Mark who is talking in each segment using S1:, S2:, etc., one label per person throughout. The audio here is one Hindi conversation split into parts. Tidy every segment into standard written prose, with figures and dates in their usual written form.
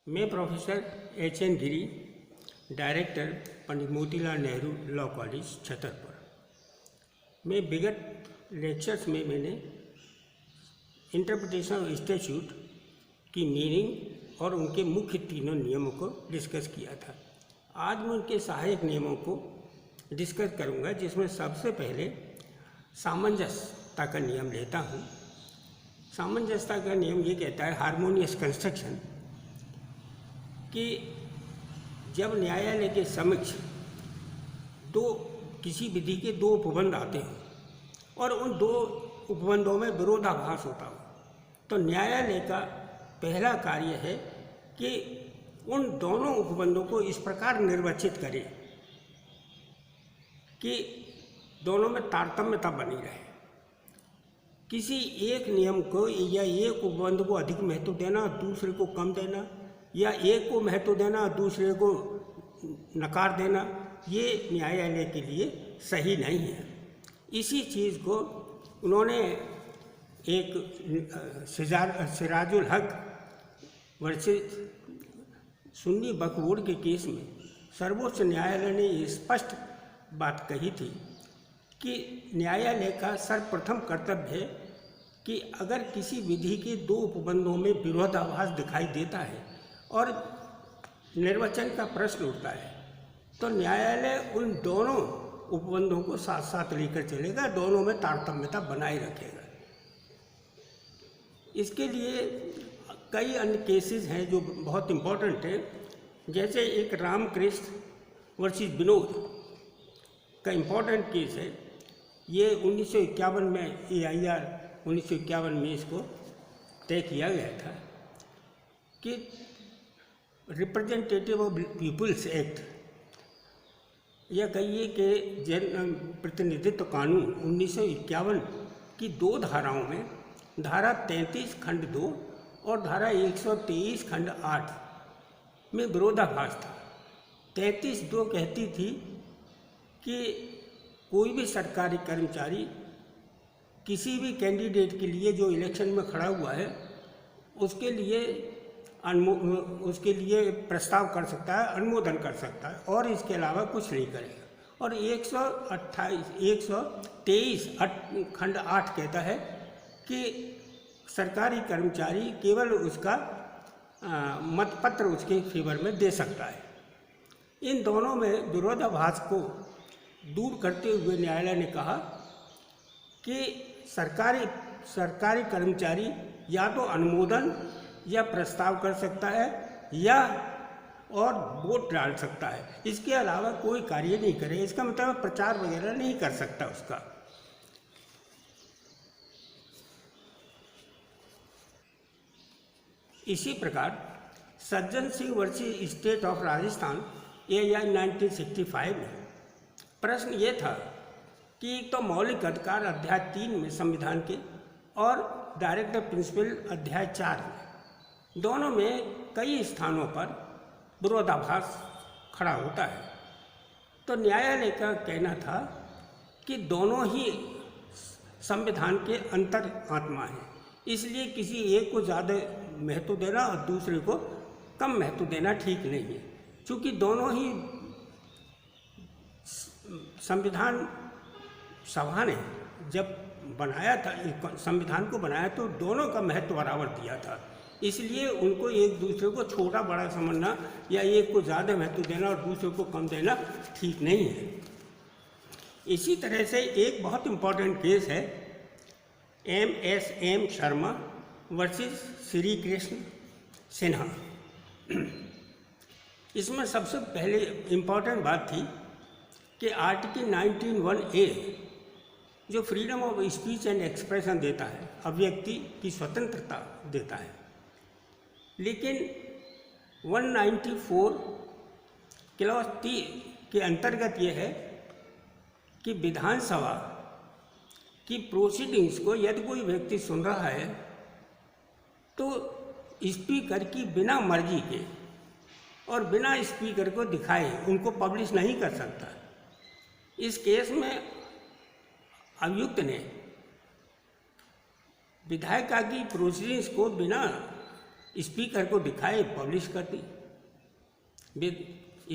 S1: मैं प्रोफेसर H.N. गिरी, डायरेक्टर पंडित मोतीलाल नेहरू लॉ कॉलेज छतरपुर। मैं विगत लेक्चर्स में मैंने इंटरप्रिटेशन ऑफ स्टैट्यूट की मीनिंग और उनके मुख्य तीनों नियमों को डिस्कस किया था। आज मैं उनके सहायक नियमों को डिस्कस करूंगा, जिसमें सबसे पहले सामंजस्यता का नियम लेता हूँ। सामंजस्यता का नियम ये कहता है, हार्मोनियस कंस्ट्रक्शन, कि जब न्यायालय के समक्ष किसी विधि के दो उपबंध आते हैं और उन दो उपबंधों में विरोधाभास होता हो, तो न्यायालय का पहला कार्य है कि उन दोनों उपबंधों को इस प्रकार निर्वाचित करे कि दोनों में तारतम्यता बनी रहे। किसी एक नियम को या एक उपबंध को अधिक महत्व देना, दूसरे को कम देना, या एक को महत्व देना और दूसरे को नकार देना, ये न्यायालय के लिए सही नहीं है। इसी चीज़ को उन्होंने एक सिराजुल हक वर्सेस सुन्नी वक्फ बोर्ड के केस में सर्वोच्च न्यायालय ने स्पष्ट बात कही थी कि न्यायालय का सर्वप्रथम कर्तव्य है कि अगर किसी विधि के दो उपबंधों में विरोधाभास दिखाई देता है और निर्वचन का प्रश्न उठता है, तो न्यायालय उन दोनों उपबंधों को साथ साथ लेकर चलेगा, दोनों में तारतम्यता बनाए रखेगा। इसके लिए कई अन्य केसेस हैं जो बहुत इम्पोर्टेंट हैं, जैसे एक रामकृष्ण वर्सेस विनोद का इम्पोर्टेंट केस है। ये 1951 में AIR 1951 में इसको तय किया गया था कि रिप्रेजेंटेटिव ऑफ पीपुल्स एक्ट, या कहिए कि जन प्रतिनिधित्व कानून 1951 की दो धाराओं में धारा 33 खंड 2 और धारा 123 खंड 8 में विरोधाभास था। 33(2) कहती थी कि कोई भी सरकारी कर्मचारी किसी भी कैंडिडेट के लिए जो इलेक्शन में खड़ा हुआ है उसके लिए प्रस्ताव कर सकता है, अनुमोदन कर सकता है, और इसके अलावा कुछ नहीं करेगा। और 123 खंड 8 कहता है कि सरकारी कर्मचारी केवल उसका मतपत्र उसके फेवर में दे सकता है। इन दोनों में विरोधाभास को दूर करते हुए न्यायालय ने कहा कि सरकारी कर्मचारी या तो अनुमोदन या प्रस्ताव कर सकता है या और वोट डाल सकता है, इसके अलावा कोई कार्य नहीं करे। इसका मतलब प्रचार वगैरह नहीं कर सकता उसका। इसी प्रकार Sajjan Singh versus state of Rajasthan AIR 1965 में प्रश्न ये था कि एक तो मौलिक अधिकार अध्याय 3 में संविधान के और डायरेक्टिव प्रिंसिपल अध्याय 4 में, दोनों में कई स्थानों पर विरोधाभास खड़ा होता है। तो न्यायालय का कहना था कि दोनों ही संविधान के अंतर आत्मा हैं, इसलिए किसी एक को ज़्यादा महत्व देना और दूसरे को कम महत्व देना ठीक नहीं है। चूँकि दोनों ही संविधान सभा ने जब बनाया था, संविधान को बनाया, तो दोनों का महत्व बराबर दिया था, इसलिए उनको एक दूसरे को छोटा बड़ा समझना या एक को ज़्यादा महत्व देना और दूसरे को कम देना ठीक नहीं है। इसी तरह से एक बहुत इम्पोर्टेंट केस है MSM शर्मा वर्सेस श्री कृष्ण सिन्हा। इसमें सबसे पहले इम्पोर्टेंट बात थी कि आर्टिकल 19(1)A जो freedom of speech and expression देता है, अभिव्यक्ति की स्वतंत्रता देता है, लेकिन 194 क्लॉज 3 के अंतर्गत ये है कि विधानसभा की प्रोसीडिंग्स को यदि कोई व्यक्ति सुन रहा है तो स्पीकर की बिना मर्जी के और बिना स्पीकर को दिखाए उनको पब्लिश नहीं कर सकता। इस केस में अभियुक्त ने विधायिका की प्रोसीडिंग्स को बिना स्पीकर को दिखाए, पब्लिश कर दी।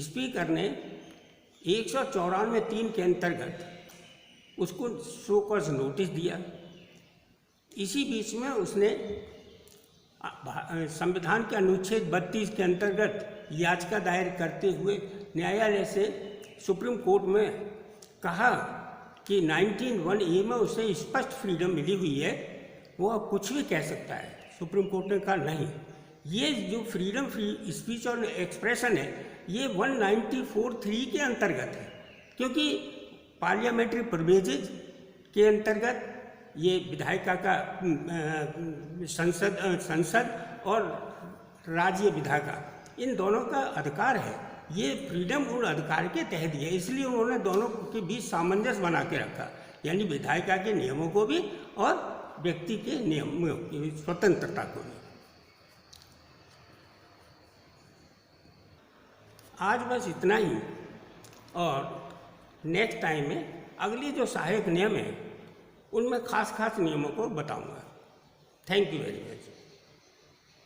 S1: स्पीकर ने 194(3) के अंतर्गत उसको शो कॉज नोटिस दिया। इसी बीच में उसने संविधान के अनुच्छेद 32 के अंतर्गत याचिका दायर करते हुए न्यायालय से सुप्रीम कोर्ट में कहा कि 19(1)(a) में उसे स्पष्ट फ्रीडम मिली हुई है, वो अब कुछ भी कह सकता है। सुप्रीम कोर्ट ने कहा नहीं, ये जो फ्रीडम फ्री स्पीच और एक्सप्रेशन है ये 194(3) के अंतर्गत है, क्योंकि पार्लियामेंट्री प्रिविलेजेज के अंतर्गत ये विधायिका का संसद और राज्य विधायिका इन दोनों का अधिकार है। ये फ्रीडम उन अधिकार के तहत है, इसलिए उन्होंने दोनों के बीच सामंजस्य बना के रखा, यानी विधायिका के नियमों को भी और व्यक्ति के नियमों की स्वतंत्रता को भी। आज बस इतना ही, और नेक्स्ट टाइम में अगली जो सहायक नियम है उनमें खास नियमों को बताऊंगा। Thank you very much.